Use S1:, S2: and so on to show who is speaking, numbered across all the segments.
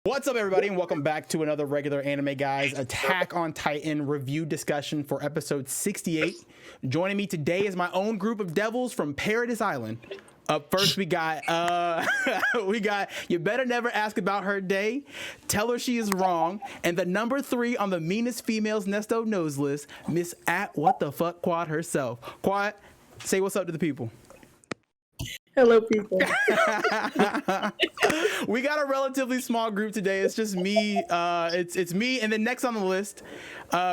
S1: What's up, everybody, and welcome back to another regular Anime Guys Attack on Titan review discussion for episode 68. Joining me today is my own group of devils from Paradise Island. Up first, we got You Better Never Ask About Her Day, Tell Her She Is Wrong, and the number 3 on the meanest females Nesto knows list, Miss At What the Fuck Quad herself. Quad, say what's up to the people.
S2: Hello, people.
S1: We got a relatively small group today. It's just me. It's me, and then next on the list,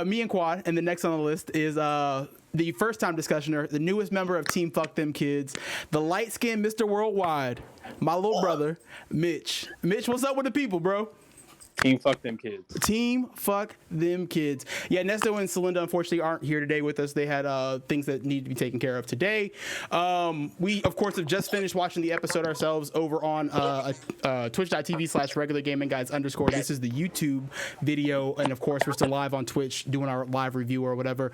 S1: me and Quad, and the next on the list is the first time discussioner, the newest member of Team Fuck Them Kids, the light skinned Mr. Worldwide, my little brother, Mitch. Mitch, what's up with the people, bro?
S3: Team Fuck Them Kids.
S1: Team Fuck Them Kids. Yeah, Nesto and Celinda unfortunately aren't here today with us. They had things that need to be taken care of today. We, of course, have just finished watching the episode ourselves over on twitch.tv/regulargamingguys_. This is the YouTube video. And, of course, we're still live on Twitch doing our live review or whatever.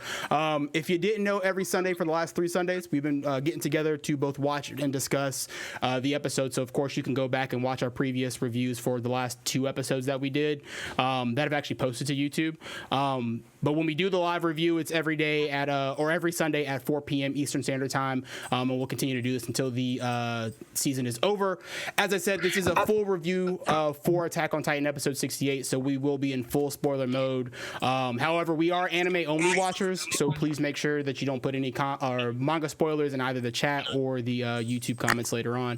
S1: If you didn't know, every Sunday for the last 3 Sundays, we've been getting together to both watch and discuss the episode. So, of course, you can go back and watch our previous reviews for the last 2 episodes that we did that have actually posted to YouTube. But when we do the live review, it's every day at or every Sunday at 4 p.m. Eastern Standard Time, and we'll continue to do this until the season is over. As I said, this is a full review for Attack on Titan episode 68, so we will be in full spoiler mode. However, we are anime only watchers, so please make sure that you don't put any or manga spoilers in either the chat or the YouTube comments later on.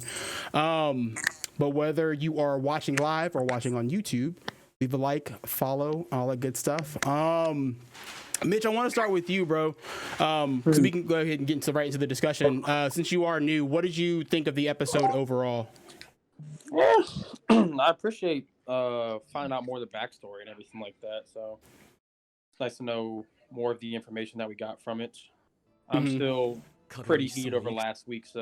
S1: But whether you are watching live or watching on YouTube, leave a like, follow, all that good stuff. Mitch, I want to start with you, bro, because we can go ahead and get right into the discussion. Since you are new, what did you think of the episode overall?
S3: I appreciate finding out more of the backstory and everything like that. So it's nice to know more of the information that we got from it. I'm still pretty heated over last week's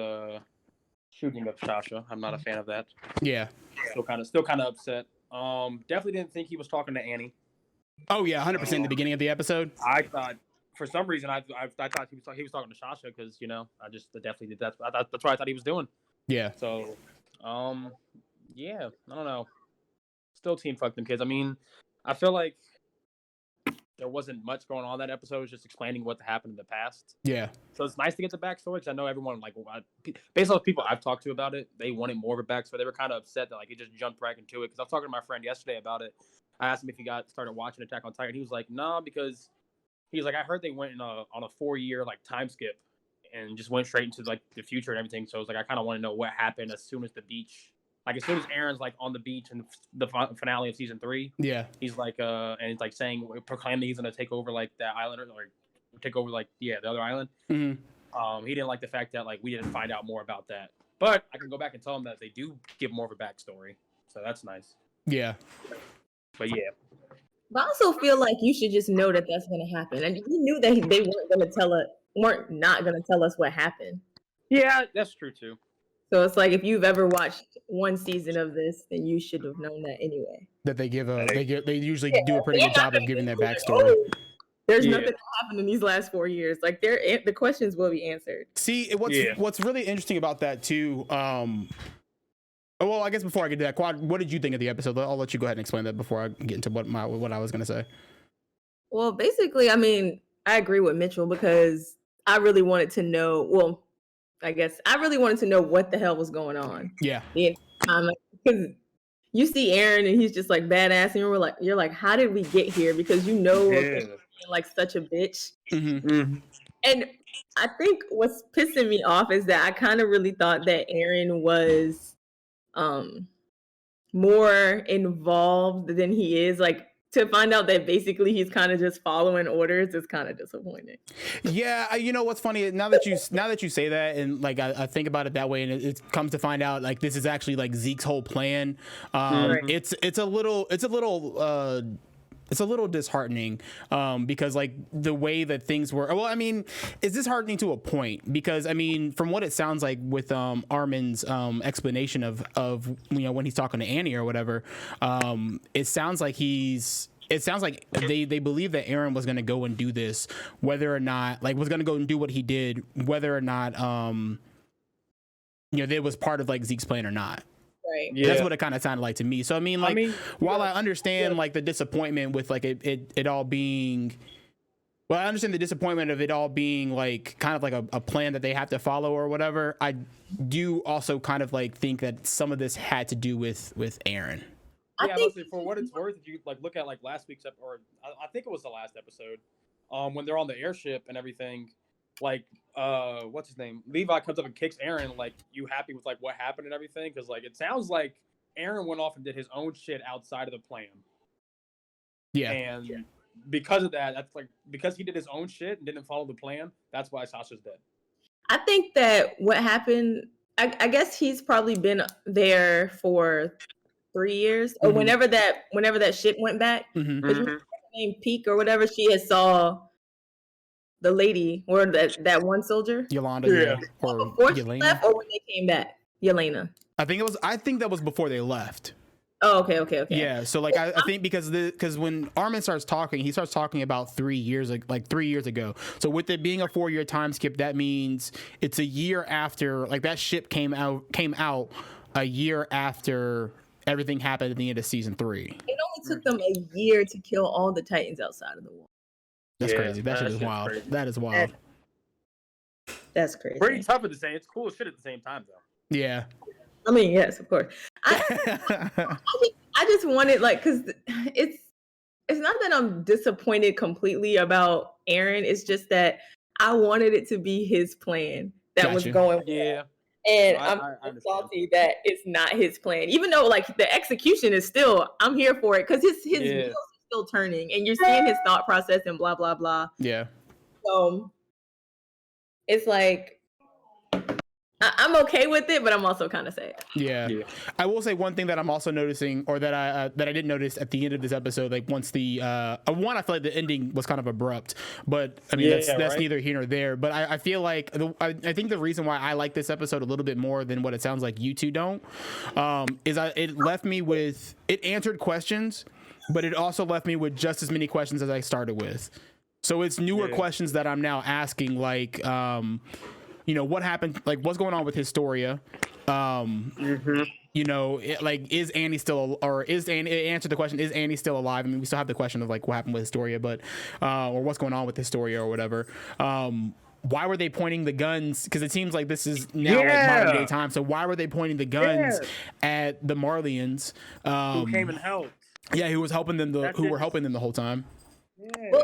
S3: shooting of Sasha. I'm not a fan of that.
S1: Yeah.
S3: Still kind of upset. Definitely didn't think he was talking to Annie.
S1: Oh yeah, 100% in the beginning of the episode.
S3: I thought for some reason I thought he was talking to Sasha because I just definitely did that. That's what I thought he was doing.
S1: Yeah.
S3: So yeah, I don't know. Still Team Fuck Them Kids. I mean, I feel like there wasn't much going on that episode. It was just explaining what happened in the past.
S1: Yeah.
S3: So it's nice to get the backstory because I know everyone, based on the people I've talked to about it, they wanted more of a backstory. They were kind of upset that he just jumped right into it. Because I was talking to my friend yesterday about it. I asked him if he started watching Attack on Titan. He was like, nah, because he's like, I heard they went on a 4-year time skip and just went straight into the future and everything. So I was like, I kind of want to know what happened as soon as the beach. As soon as Eren's on the beach in the finale of season 3,
S1: yeah, he's
S3: and he's saying, proclaiming he's gonna take over that island or take over the other island.
S1: Mm-hmm.
S3: He didn't like the fact that we didn't find out more about that. But I can go back and tell him that they do give more of a backstory, so that's nice.
S1: Yeah,
S3: but yeah.
S2: But I also feel like you should just know that that's gonna happen, and you knew that they weren't not gonna tell us what happened.
S3: Yeah, that's true too.
S2: So it's if you've ever watched one season of this, then you should have known that anyway.
S1: That they usually do a pretty good job of giving their backstory.
S2: There's nothing that happened in these last 4 years. The questions will be answered.
S1: See, what's really interesting about that too. Well, I guess before I get to that, Quad, what did you think of the episode? I'll let you go ahead and explain that before I get into what I was gonna say.
S2: Well, basically, I mean, I agree with Mitchell because I really wanted to know. Well, I guess I really wanted to know what the hell was going on.
S1: Yeah.
S2: Because you see Eren and he's just badass, and you're like, how did we get here? Because such a bitch.
S1: Mm-hmm.
S2: And I think what's pissing me off is that I kind of really thought that Eren was more involved than he is. To find out that basically he's kind of just following orders is kind of disappointing.
S1: Yeah, you know what's funny? Now that you say that, and I think about it that way, and it comes to find out this is actually Zeke's whole plan.
S2: Right.
S1: It's a little disheartening because the way that things were. Well, I mean, it's disheartening to a point because from what it sounds like with Armin's explanation of when he's talking to Annie or whatever, it sounds like they believe that Eren was going to go and do this, whether or not was going to go and do what he did, whether or not it was part of Zeke's plan or not.
S2: Right.
S3: Yeah.
S1: That's what it kind of sounded like to me. So I mean, like, while I understand like the disappointment with like it all being, well, I understand the disappointment of it all being like kind of like a plan that they have to follow or whatever. I do also kind of like think that some of this had to do with Eren.
S3: Yeah, listen, for what it's worth, if you like look at like last week's episode, or I think it was the last episode, when they're on the airship and everything, like what's his name? Levi comes up and kicks Eren. Like, you happy with like what happened and everything? Because like it sounds like Eren went off and did his own shit outside of the plan.
S1: Yeah.
S3: And because of that, that's like because he did his own shit and didn't follow the plan. That's why Sasha's dead.
S2: I think that what happened, I guess he's probably been there for 3 years, or whenever that ship went back. Named Peak or whatever, she had saw the lady or that one soldier,
S1: Yolanda, or
S2: before she left, or when they came back, Yelena.
S1: I think that was before they left.
S2: Oh, okay.
S1: Yeah, so like I think because when Armin starts talking, he starts talking about 3 years ago. So with it being a 4-year time skip, that means it's a year after, like, that ship came out a year after everything happened at the end of season 3.
S2: It only took them a year to kill all the Titans outside of the wall.
S1: That's crazy. That shit is wild.
S3: Crazy.
S1: That is wild.
S2: That's crazy.
S3: Pretty tough at the same. It's cool as shit at the same time, though.
S1: Yeah.
S2: I mean, yes, of course. I just wanted, like, because it's not that I'm disappointed completely about Eren. It's just that I wanted it to be his plan that was going.
S3: Yeah.
S2: And I'm salty that it's not his plan, even though like the execution is still. I'm here for it because his wheels are still turning, and you're seeing his thought process and blah blah blah.
S1: Yeah.
S2: So it's like I'm okay with it, but I'm also kind of sad.
S1: Yeah. I will say one thing that I'm also noticing, or that I didn't notice at the end of this episode, like once the one, I feel like the ending was kind of abrupt, but I mean that's neither here nor there. But I feel like I think the reason why I like this episode a little bit more than what it sounds like you two don't, is it left me with, it answered questions, but it also left me with just as many questions as I started with. So it's newer questions that I'm now asking, like you know, what happened, like what's going on with Historia, you know, like is Annie still, or is Annie, it answered the question, is Annie still alive? I mean, we still have the question of like what happened with Historia, but or what's going on with Historia or whatever. Why were they pointing the guns? Because it seems like this is now like modern day time. So why were they pointing the guns at the Marleyans?
S3: Who came and helped?
S1: Yeah, who was helping them? Who were helping them the whole time?
S2: Well,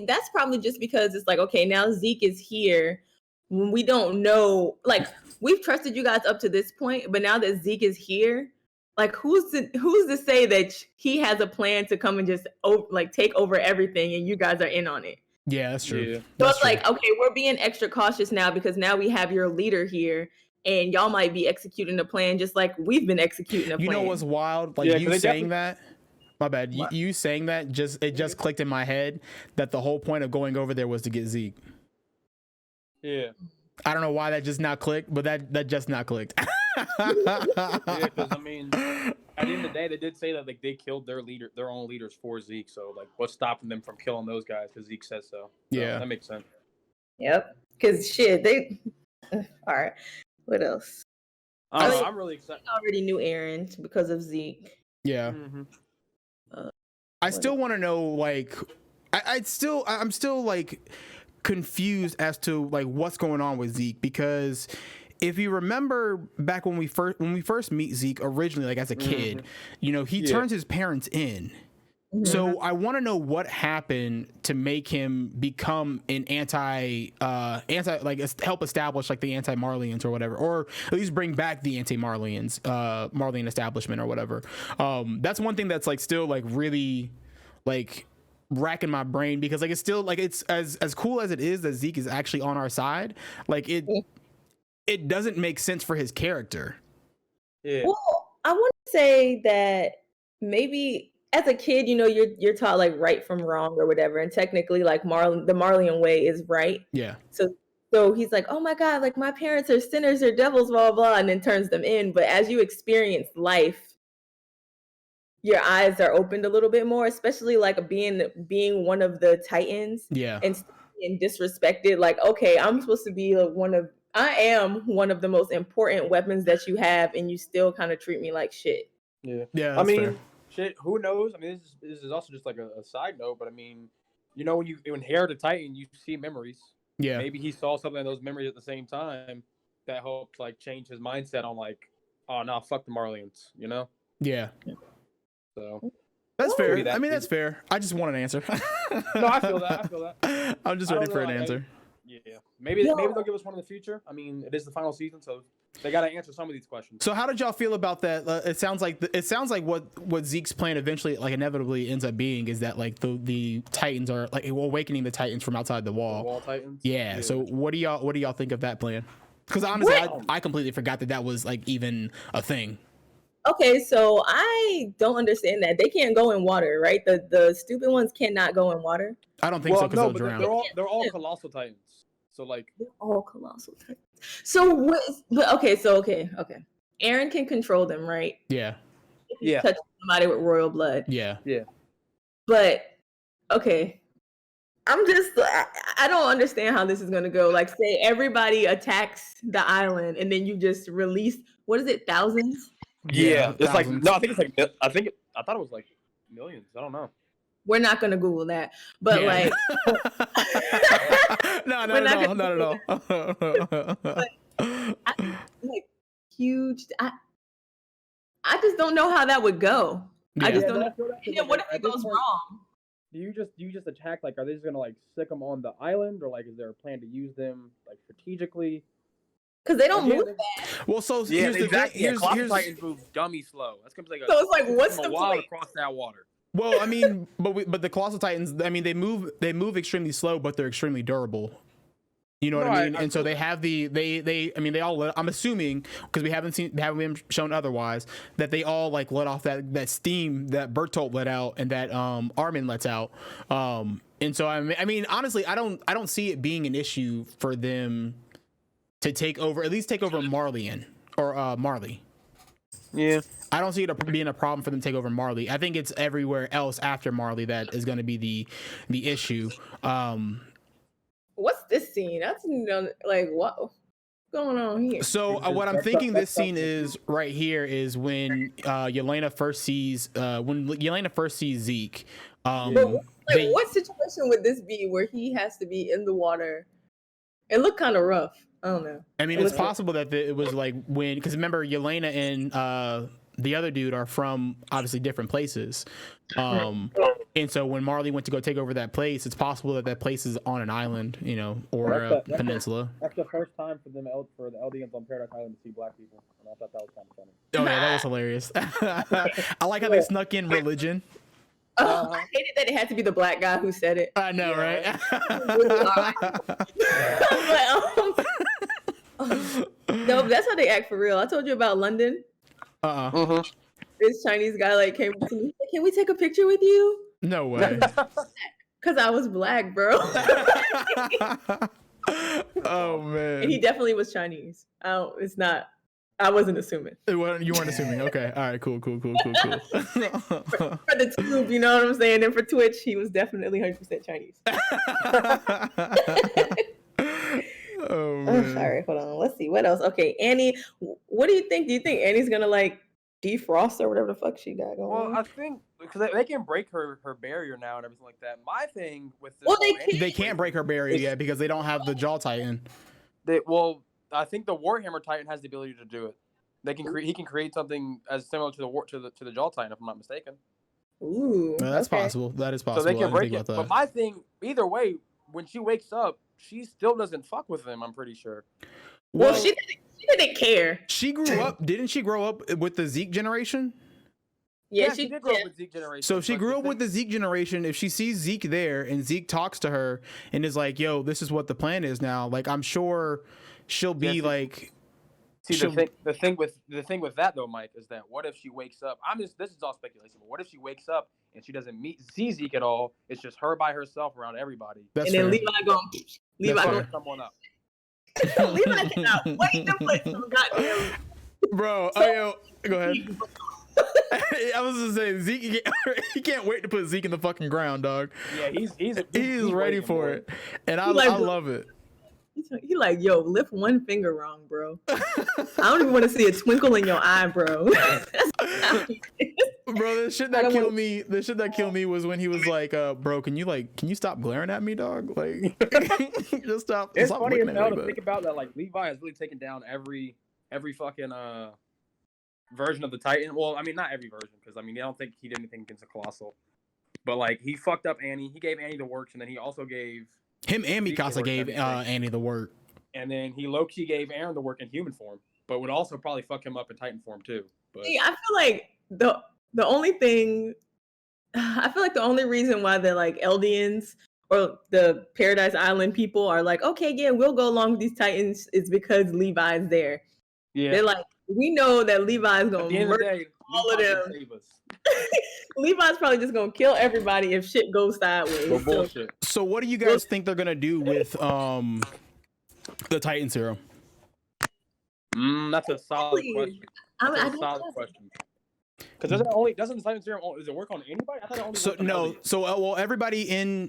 S2: that's probably just because it's like, okay, now Zeke is here. When we don't know, like, we've trusted you guys up to this point, but now that Zeke is here, like, who's to say that he has a plan to come and just take over everything, and you guys are in on it?
S1: Yeah, that's true.
S2: Yeah. So it's like, okay, we're being extra cautious now because now we have your leader here, and y'all might be executing a plan just like we've been executing a plan.
S1: You know what's wild? Like you saying that. My bad. You saying that just clicked in my head that the whole point of going over there was to get Zeke.
S3: Yeah.
S1: I don't know why that just not clicked, but that just not clicked.
S3: Yeah, because I mean, at the end of the day, they did say that like they killed their own leaders for Zeke. So like, what's stopping them from killing those guys? Because Zeke says so.
S1: Yeah,
S3: that makes sense.
S2: Yep. Because shit, they. All right. What else?
S3: I'm really excited.
S2: I already knew Eren because of Zeke.
S1: Yeah. I still want to know, like, I'm still like confused as to like what's going on with Zeke, because if you remember back when we first meet Zeke originally, like as a kid, you know, he turns his parents in. So I want to know what happened to make him become an anti like help establish like the anti-Marleyans or whatever, or at least bring back the anti-Marleyans, Marleyan establishment or whatever. That's one thing that's like still like really like racking my brain, because like it's still like, it's as cool as it is that Zeke is actually on our side, like it doesn't make sense for his character.
S2: Yeah. Well, I want to say that maybe as a kid, you know, you're taught like right from wrong or whatever, and technically like the Marleyan way is right.
S1: Yeah.
S2: So he's like, oh my God, like my parents are sinners or devils, blah blah, and then turns them in. But as you experience life, your eyes are opened a little bit more, especially like being one of the Titans.
S1: Yeah.
S2: And disrespected. Like, okay, I'm supposed to be one of I am one of the most important weapons that you have, and you still kind of treat me like shit.
S3: Yeah.
S1: Yeah,
S3: I
S1: that's
S3: mean,
S1: fair.
S3: shit. Who knows? I mean, this is also just like a side note, but I mean, you know, when you inherit a Titan, you see memories.
S1: Yeah.
S3: Maybe he saw something in those memories at the same time that helped like change his mindset on like, oh no, fuck the Marlians, you know?
S1: Yeah.
S3: So
S1: That's fair.
S3: Maybe that-
S1: I mean,
S3: maybe-
S1: that's fair. I just want an answer.
S3: no, I feel that. I feel that.
S1: I'm just
S3: I
S1: ready
S3: don't
S1: for
S3: know,
S1: an
S3: like,
S1: answer.
S3: Yeah, maybe
S2: Yo.
S3: maybe they'll give us one in the future. I mean, it is the final season, so they got to answer some of these questions.
S1: So how did y'all feel about that? It sounds like what Zeke's plan eventually, like inevitably, ends up being is that like the Titans are like awakening the Titans from outside the
S3: The
S1: wall.
S3: Wall Titans.
S1: Yeah. So what do y'all think of that plan? Because honestly, I completely forgot that was like even a thing.
S2: Okay, so I don't understand that. They can't go in water, right? The stupid ones cannot go in water.
S1: I don't think so because
S3: no,
S1: they'll
S3: but
S1: drown.
S3: they're all colossal Titans. So like,
S2: They're all colossal titans. So what? But okay, okay. Eren can control them, right?
S1: Yeah.
S2: If he's
S3: Yeah.
S2: touching somebody with royal blood.
S1: Yeah.
S2: But okay, I don't understand how this is gonna go. Like, say everybody attacks the island, and then you just release what is it, thousands?
S3: yeah, it's like
S1: thousands.
S3: no, I think it's like I thought it was like millions. I don't know.
S2: We're not gonna Google that, but
S1: Yeah.
S2: like,
S1: no,
S2: We're not
S1: not at all.
S2: like huge. I just don't know how that would go. I
S1: Yeah.
S2: just don't know.
S3: I feel that, 'cause,
S2: And then
S3: like,
S2: what if
S3: at
S2: it
S3: this
S2: goes
S3: point,
S2: wrong?
S3: Do you just attack? Like, are they just gonna like stick them on the island, or like is there a plan to use them like strategically?
S2: Because they don't
S3: Yeah,
S2: move
S3: they-
S2: fast.
S1: Well, so
S3: Yeah,
S1: here's the
S3: exactly.
S1: thing.
S3: Yeah, colossal
S1: Here's
S3: Titans move dummy slow. That's gonna be like
S2: So it's like, what's
S3: a
S2: the
S3: while
S2: point?
S3: across that water.
S1: well, I mean, but the colossal Titans. I mean, they move extremely slow, but they're extremely durable. You know what
S3: No,
S1: I mean?
S3: I
S1: And so
S3: feel
S1: they
S3: that.
S1: have I mean, they all. I'm assuming because we haven't been shown otherwise that they all like let off that steam that Bertolt let out and that Armin lets out. And so I mean, honestly, I don't see it being an issue for them to at least take over Marlian or Marley.
S3: Yeah.
S1: I don't see it being a problem for them to take over Marley. I think it's everywhere else after Marley that is going to be the issue.
S2: What's this scene? That's like what's going on here?
S1: So what I'm thinking this scene is right here is when Yelena first sees Zeke.
S2: Like, what situation would this be where he has to be in the water? It looked kind of rough. I don't know.
S1: I mean, it's possible that it was like because remember Yelena and the other dude are from obviously different places. And so when Marley went to go take over that place, it's possible that place is on an island, you know, or a peninsula.
S3: That's the first time for the Eldians on Paradise Island to see black people, and I thought that was kind of funny.
S1: Oh yeah, that was hilarious. I like how they snuck in religion.
S2: I hated that it had to be the black guy who said it.
S1: I know, right?
S2: No, that's how they act for real. I told you about London. This Chinese guy like came to me. Can we take a picture with you?
S1: No way.
S2: Because I was black, bro.
S1: Oh man.
S2: And he definitely was Chinese. It's not. I wasn't assuming.
S1: You weren't assuming. Okay. All right. Cool.
S2: For the tube, you know what I'm saying? And for Twitch, he was definitely 100% Chinese.
S1: Oh man.
S2: Sorry. Hold on. Let's see. What else? Okay, Annie. What do you think? Do you think Annie's gonna like defrost or whatever the fuck she got going on?
S3: Well, I think because they can break her barrier now and everything like that. My thing with this,
S2: Well, they
S1: can't break her barrier yet because they don't have the Jaw Titan.
S3: I think the Warhammer Titan has the ability to do it. He can create something as similar to the Jaw Titan, if I'm not mistaken.
S2: Ooh,
S1: That's
S2: okay.
S1: possible. That is possible.
S3: So they can
S1: I didn't
S3: break
S1: think
S3: it.
S1: about
S3: But
S1: that.
S3: my thing, either way, when she wakes up, she still doesn't fuck with them. I'm pretty sure.
S2: Well, she didn't care.
S1: She grew up. Didn't she grow up with the Zeke generation?
S2: Yeah,
S3: she did grow up with Zeke generation.
S1: So if she
S3: but
S1: grew
S3: the
S1: up with
S3: thing-
S1: the Zeke generation, if she sees Zeke there and Zeke talks to her and is like, "Yo, this is what the plan is now," like I'm sure she'll be
S3: Yes,
S1: like.
S3: See
S1: she'll-
S3: the thing with that though, Mike, is that what if she wakes up? This is all speculation, but what if she wakes up and she doesn't see Zeke at all? It's just her by herself around everybody.
S1: That's
S2: And then
S1: fair.
S2: Levi going, Levi
S1: That's
S2: going,
S1: fair.
S3: Someone up.
S2: Levi cannot wait to put some goddamn.
S1: Bro, yo, go ahead. I was just saying Zeke. He can't wait to put Zeke in the fucking ground, dog.
S3: Yeah, he's
S1: He's ready
S3: waiting,
S1: for
S3: boy.
S1: it, and I
S2: Like-
S1: love it.
S2: He like, yo, lift one finger wrong, bro. I don't even want to see a twinkle in your eye, bro.
S1: Bro, the shit that killed me was when he was like, bro, can you stop glaring at me, dog? Like, just stop.
S3: It's
S1: stop
S3: funny as
S1: looking at
S3: hell
S1: me,
S3: to
S1: bro.
S3: think about that. Like Levi has really taken down every fucking version of the Titan. Well, I mean, not every version, because I mean, I don't think he did anything against the Colossal. But like, he fucked up Annie. He gave Annie the works, and then he also gave
S1: Him and
S3: Zeke the
S1: Mikasa
S3: works
S1: gave
S3: and everything.
S1: Annie the work.
S3: And then he low-key gave Eren the work in human form, but would also probably fuck him up in Titan form too. But
S2: See, I feel like the only thing, I feel like the only reason why the like Eldians or the Paradise Island people are like, okay, yeah, we'll go along with these Titans is because Levi's there.
S3: yeah,
S2: They're like, we know that Levi's
S3: at
S2: gonna
S3: the end of the
S2: murder
S3: day,
S2: all of
S3: Levi can
S2: them.
S3: save us.
S2: Levi's probably just gonna kill everybody if shit goes sideways.
S3: But
S2: So,
S3: bullshit.
S1: So what do you guys think they're gonna do with the Titan serum?
S3: That's a solid
S2: Really?
S3: question.
S2: I
S3: That's a
S2: don't
S3: solid
S2: know.
S3: question. Because doesn't the Titan serum does it work on anybody? I thought it only
S1: So
S3: worked on
S1: no,
S3: Eldians.
S1: so well, everybody in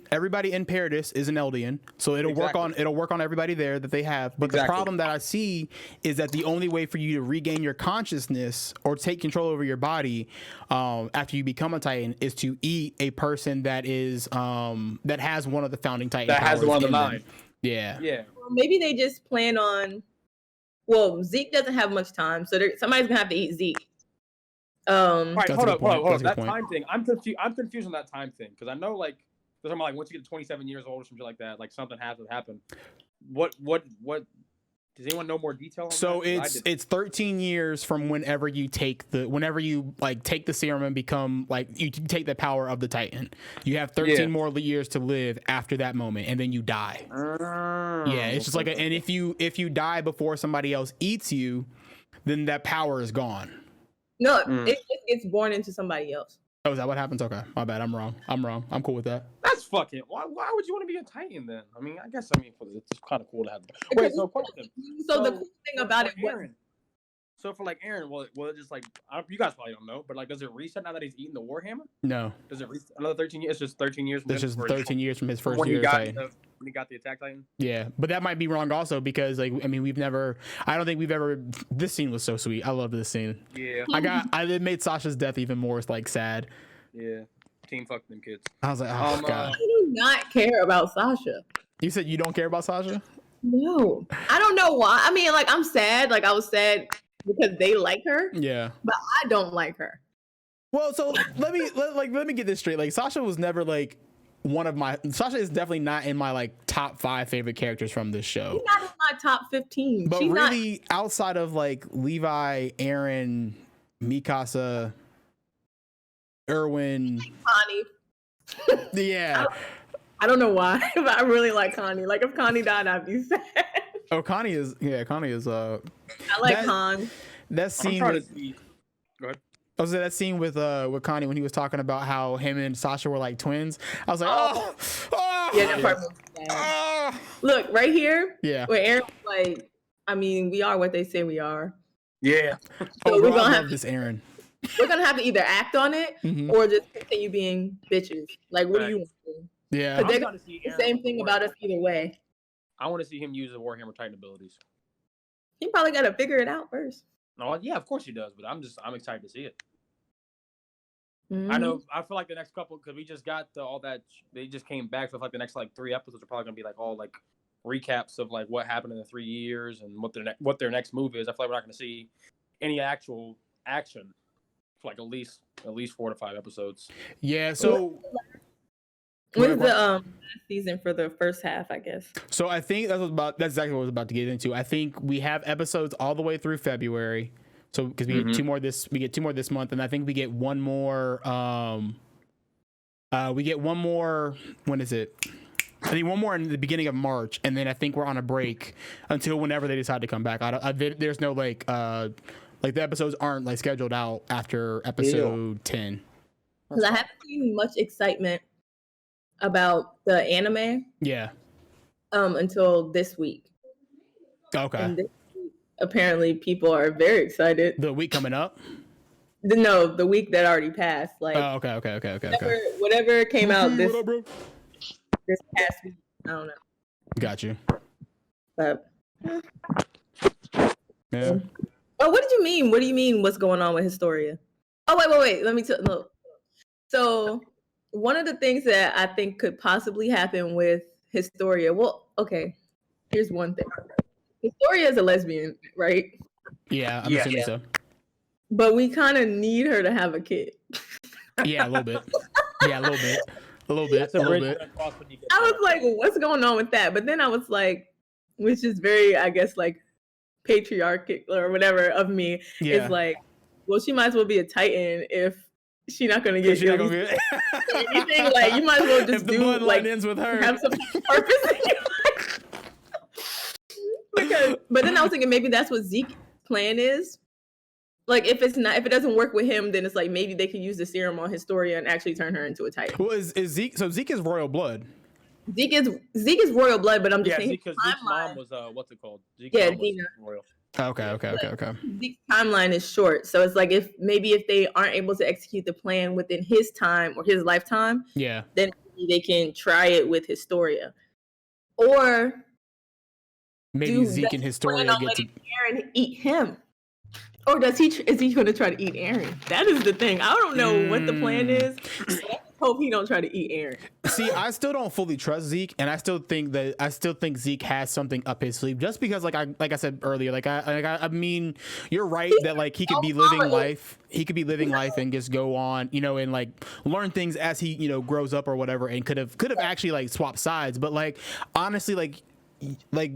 S1: Paradis is an Eldian, so it'll work on everybody there that they have. But the
S3: Exactly.
S1: problem that I see is that the only way for you to regain your consciousness or take control over your body after you become a Titan is to eat a person that is that has one of the founding Titan
S3: That has
S1: powers
S3: one of the
S1: in them.
S3: 9.
S1: Yeah.
S3: Yeah.
S2: Well, maybe they just plan on. Well, Zeke doesn't have much time, so somebody's gonna have to eat Zeke.
S3: All right,
S1: That's a
S3: hold
S1: good
S3: up.
S1: point. That's a
S3: That
S1: good point.
S3: time thing, I'm confused on that time thing because I know like they're talking about like once you get to 27 years old or something like that, like something has to happen. What? Does anyone know more detail on
S1: So
S3: that? 'Cause I didn't.
S1: it's 13 years from whenever you take the serum and become like you take the power of the Titan. You have 13 more years to live after that moment, and then you die. Yeah, it's just like and if you die before somebody else eats you, then that power is gone.
S2: No, it just gets born into somebody else.
S1: Oh, is that what happens? Okay, my bad. I'm wrong. I'm cool with that.
S3: That's fucking. Why would you want to be a Titan then? I mean, I guess it's kind of cool to have. Wait, so question.
S2: So the cool thing about it was,
S3: Eren. So for like Eren, will it just like you guys probably don't know, but like does it reset now that he's eaten the Warhammer?
S1: No,
S3: Does it reset another 13 years? It's just 13 years.
S1: it's just 13 years from his first
S3: when
S1: year.
S3: he got
S1: Titan.
S3: when he got the Attack Titan.
S1: Yeah, but that might be wrong also because like I mean I don't think we've ever. This scene was so sweet. I love this scene.
S3: Yeah.
S1: It made Sasha's death even more like sad.
S3: Yeah. Team fuck them kids.
S1: I was like, oh god.
S2: I do not care about Sasha.
S1: You said you don't care about Sasha?
S2: No, I don't know why. I mean, like I'm sad. Like I was sad because they like her,
S1: Yeah.
S2: but I don't like her.
S1: Well, so let me get this straight. Like Sasha was never like Sasha is definitely not in my like top 5 favorite characters from this show.
S2: She's not in my top 15.
S1: But
S2: She's
S1: really, outside of like Levi, Eren, Mikasa, Erwin,
S2: Connie.
S1: yeah.
S2: I don't know why, but I really like Connie. Like if Connie died, I'd be sad.
S1: Oh, Connie is.
S2: I like
S1: That-
S2: Con.
S1: That
S3: I'm
S1: scene.
S3: trying to
S1: With,
S3: see. Go ahead.
S1: I was that scene with Connie when he was talking about how him and Sasha were like twins. I was like, oh,
S2: Yeah, that part was sad.
S1: oh.
S2: Look, right here,
S1: Yeah.
S2: where Aaron was like, I mean, we are what they say we are.
S3: Yeah.
S2: So
S1: Oh,
S2: we're
S1: bro, I
S2: gonna
S1: love
S2: have
S1: this Eren.
S2: we're gonna have to either act on it
S1: Mhm.
S2: or just continue being bitches. Like, what do you want to do?
S1: Yeah.
S2: But
S3: I'm
S2: they're
S3: trying to see
S2: the
S3: Eren
S2: same
S3: with
S2: thing
S3: the
S2: about
S3: Warhammer.
S2: us either way.
S3: I want to see him use the Warhammer Titan abilities.
S2: He probably got to figure it out first.
S3: No, yeah, of course he does, but I'm excited to see it. I
S2: Mhm.
S3: know. I feel like the next couple, because we just got all that. They just came back, so I feel like the next like 3 episodes are probably gonna be like all like recaps of like what happened in the 3 years and what their next move is. I feel like we're not gonna see any actual action for like at least 4 to 5 episodes.
S1: Yeah. So
S2: When's the last season for the first half? I guess.
S1: So I think that's exactly what I was about to get into. I think we have episodes all the way through February. So because we get 2 more this month, and I think we get one more. When is it? I think one more in the beginning of March, and then I think we're on a break until whenever they decide to come back. There's no like the episodes aren't like scheduled out after episode 10.
S2: Because I haven't seen much excitement about the anime
S1: Yeah.
S2: until this week.
S1: Okay.
S2: And this week, apparently, people are very excited.
S1: The week coming up.
S2: No, the week that already passed. Like
S1: Oh, okay.
S2: whatever came out
S1: What up, bro?
S2: this past week. I don't know.
S1: Got you.
S2: But
S1: Yeah.
S2: oh, what did you mean? What do you mean? What's going on with Historia? Oh, wait. Let me tell. No. So one of the things that I think could possibly happen with Historia. Well, okay. Here's one thing. Historia is a lesbian, right?
S1: Yeah, I'm assuming so.
S2: But we kind of need her to have a kid.
S1: Yeah, a little bit. Yeah, a little bit. A little bit. A little bit.
S2: I was like, what's going on with that? But then I was like, which is very, I guess, like patriarchal or whatever of me.
S1: Yeah.
S2: It's like, well, she might as well be a Titan if she's not gonna get anything. Like, you might as well just
S1: if the
S2: do like
S1: ends with her.
S2: have some purpose in your life. But then I was thinking maybe that's what Zeke's plan is. Like if it doesn't work with him, then it's like maybe they could use the serum on Historia and actually turn her into a Titan.
S1: Well, is Zeke? So Zeke is royal blood.
S2: Zeke is royal blood, but I'm just saying
S3: because Zeke's mom was what's it called? Zeke's
S2: yeah,
S3: mom was
S2: Dina.
S3: royal.
S1: Okay.
S2: Zeke's timeline is short, so it's like if they aren't able to execute the plan within his time or his lifetime,
S1: yeah,
S2: then they can try it with Historia, or
S1: maybe Zeke and Historia get to
S2: Eren eat him. Or is he going to try to eat Eren? That is the thing. I don't know what the plan is. So I hope he don't try to eat Eren.
S1: See, I still don't fully trust Zeke, and I still think Zeke has something up his sleeve. Just because, like I said earlier, I mean, you're right that like he could be living life. He could be living life and just go on, and like learn things as he grows up or whatever, and could have actually like swapped sides. But like honestly, like.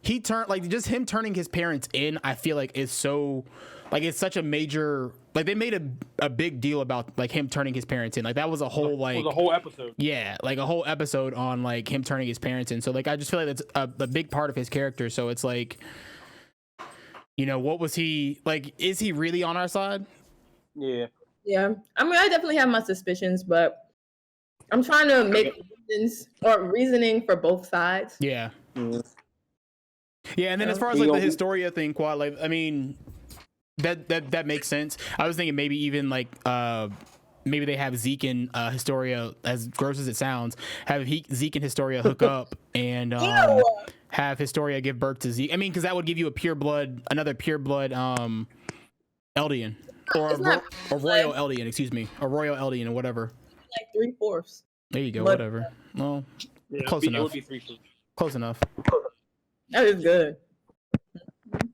S1: He turned like just him turning his parents in. I feel like is so like it's such a major like they made a big deal about like him turning his parents in. Like that was a whole like
S3: it was a whole episode.
S1: Yeah, like a whole episode on like him turning his parents in. So like I just feel like that's a big part of his character. So it's like, what was he like? Is he really on our side?
S3: Yeah.
S2: Yeah. I mean, I definitely have my suspicions, but I'm trying to make reasoning for both sides.
S1: Yeah. Mm-hmm. Yeah, and then as far as like the Historia thing, Quad, like I mean, that makes sense. I was thinking maybe even like maybe they have Zeke and Historia, as gross as it sounds, have Zeke and Historia hook up and have Historia give birth to Zeke. I mean, because that would give you another pure blood Eldian or royal Eldian, excuse me, a royal Eldian or whatever.
S2: Like 3/4.
S1: There you go. Whatever. Well, close enough.
S3: It would be 3/4.
S1: Close enough.
S2: That is good.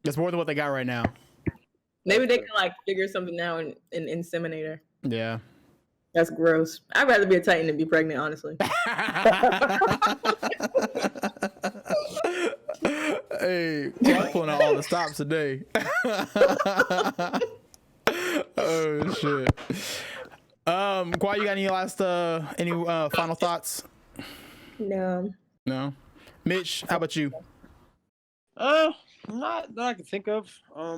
S1: That's more than what they got right now.
S2: Maybe they can like figure something out and inseminate her.
S1: Yeah.
S2: That's gross. I'd rather be a Titan than be pregnant, honestly.
S1: Hey, I'm pulling out all the stops today. Oh shit. Kwai, you got any last final thoughts?
S2: No.
S1: Mitch, how about you?
S3: Not that I can think of. I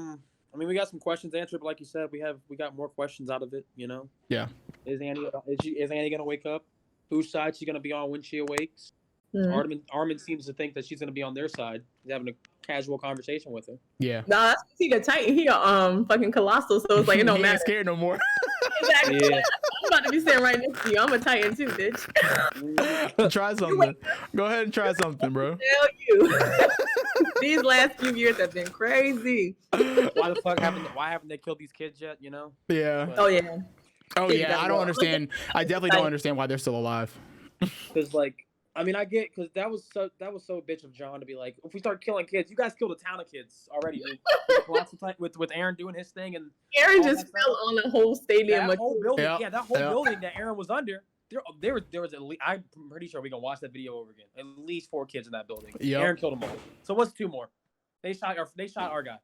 S3: mean, we got some questions answered, but like you said, we got more questions out of it.
S1: Yeah.
S3: Is Annie gonna wake up? Whose side she's gonna be on when she awakes? Armin seems to think that she's gonna be on their side. He's having a casual conversation with her.
S1: Yeah.
S2: Nah, that's he the Titan. He fucking colossal, so it's like it don't matter.
S1: Ain't scared no more.
S2: Exactly. Yeah. I'm about to be sitting right next to you. I'm a Titan too, bitch.
S1: Try something. Go ahead and try something, bro.
S2: Tell you. These last few years have been crazy.
S3: Why haven't they killed these kids yet?
S1: Yeah.
S3: But,
S2: oh yeah.
S1: I don't understand. I definitely don't understand why they're still alive.
S3: Because like, I mean, I get because that was so bitch of John to be like, if we start killing kids, you guys killed a town of kids already. Lots of time with Eren doing his thing and
S2: Eren just fell on the whole stadium.
S3: That whole building, that whole building that Eren was under. There was at least, I'm pretty sure we can watch that video over again. At least 4 kids in that building. Yep. Eren killed them all. So what's 2 more? They shot our guy.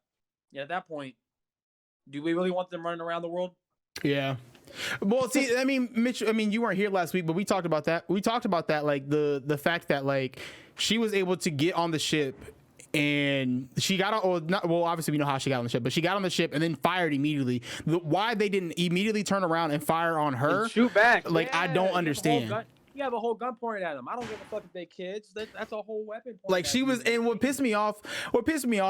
S3: Yeah, at that point, do we really want them running around the world?
S1: Yeah. Well, see, I mean, Mitch, you weren't here last week, but we talked about that. Like the fact that like she was able to get on the ship and she got on, obviously we know how she got on the ship, but she got on the ship and then fired immediately. Why they didn't immediately turn around and fire on her?
S3: And shoot back.
S1: Like, yeah, I don't understand.
S3: You have a whole gun pointed at them. I don't give a fuck if they kids. That's a whole weapon.
S1: Like she was, and what pissed me off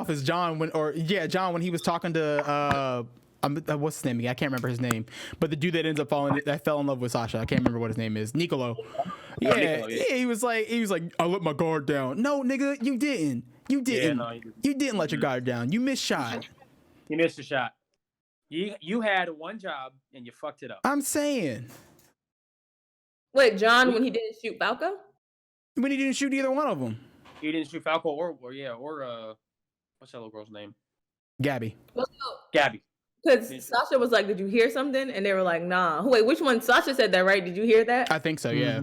S1: is John when he was talking to what's his name again? I can't remember his name, but the dude that fell in love with Sasha. I can't remember what his name is. Nicolo. Yeah, he was like, I let my guard down. No, nigga, you didn't. You didn't.
S3: no,
S1: You didn't let your guard down. You missed shot.
S3: You missed a shot. You had one job and you fucked it up.
S1: I'm saying.
S2: Wait, John, when he didn't shoot Falco?
S1: When he didn't shoot either one of them.
S3: You didn't shoot Falco or what's that little girl's name?
S1: Gabby.
S3: Gabby.
S2: Because Sasha was like, "Did you hear something?" And they were like, "Nah." Wait, which one? Sasha said that, right? Did you hear that?
S1: I think so. Yeah.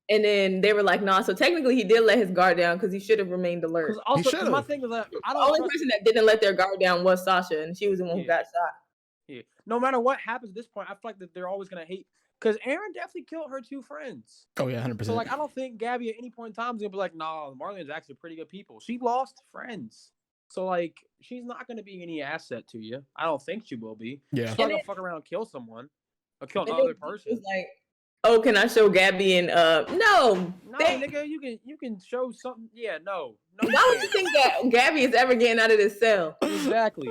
S2: And then they were like, "Nah." So technically, he did let his guard down because he should have remained alert.
S3: Also, my thing is that
S2: the only person that didn't let their guard down was Sasha, and she was the one who got shot.
S3: Yeah. No matter what happens at this point, I feel like that they're always gonna hate because Eren definitely killed her 2 friends.
S1: Oh yeah, 100%.
S3: So like, I don't think Gabby at any point in time is gonna be like, "Nah, Marlene's actually pretty good people." She lost friends, so like, she's not gonna be any asset to you. I don't think she will be.
S1: Yeah.
S3: She's not gonna fuck around and kill someone or kill another person.
S2: It's like, oh, can I show Gabby and no,
S3: nigga, you can show something. Yeah, no.
S2: Why would you think that Gabby is ever getting out of this cell?
S3: Exactly.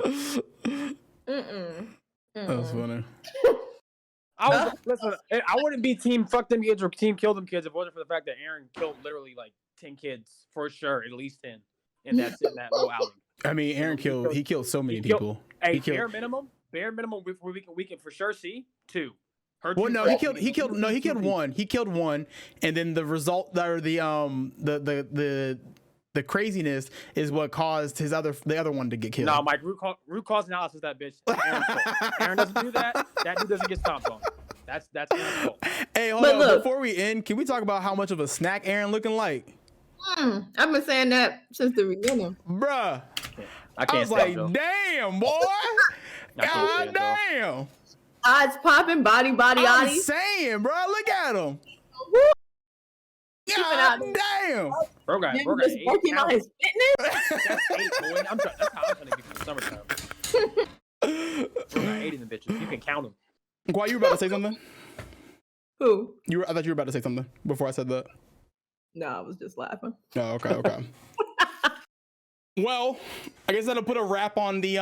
S1: That was funny.
S3: Listen, I wouldn't be team fuck them kids or team kill them kids if it wasn't for the fact that Eren killed literally like 10 kids for sure, at least 10, and that's in that little outing.
S1: I mean, Eren killed so many people.
S3: Bare minimum, we can for sure see 2.
S1: Well, no, he killed one. He killed one, and then the result or the craziness is what caused the other one to get killed.
S3: No, Mike, root cause analysis. That bitch. Eren doesn't do that. That dude doesn't get stomped on. That's Eren's fault.
S1: Hey, hold on. Look, before we end, can we talk about how much of a snack Eren looking like?
S2: I've been saying that since the beginning,
S1: bruh.
S3: I
S1: was like, damn, boy. God damn.
S2: Eyes popping, body,
S1: I'm saying, bro, look at him. God damn.
S3: Bro got
S2: just working on his fitness.
S3: That's 8, boy. That's how I'm trying to be for the summertime. Bro got 8 in the bitches. You can count them.
S1: Why, you were about to say something?
S2: Who?
S1: I thought you were about to say something before I said that.
S2: No, I was just laughing.
S1: Oh, okay. Well, I guess that'll put a wrap on the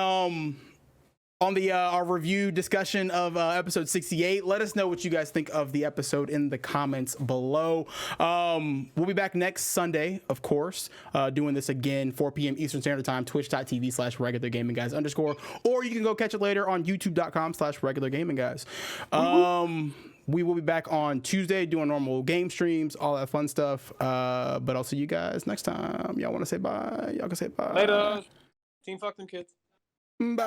S1: our review discussion of episode 68. Let us know what you guys think of the episode in the comments below. We'll be back next Sunday, of course, doing this again, 4 p.m. Eastern Standard Time, twitch.tv/regulargamingguys_, or you can go catch it later on youtube.com/regulargamingguys. We will be back on Tuesday doing normal game streams, all that fun stuff. But I'll see you guys next time. Y'all want to say bye? Y'all can say bye.
S3: Later. Team fuck them kids.
S1: Bye.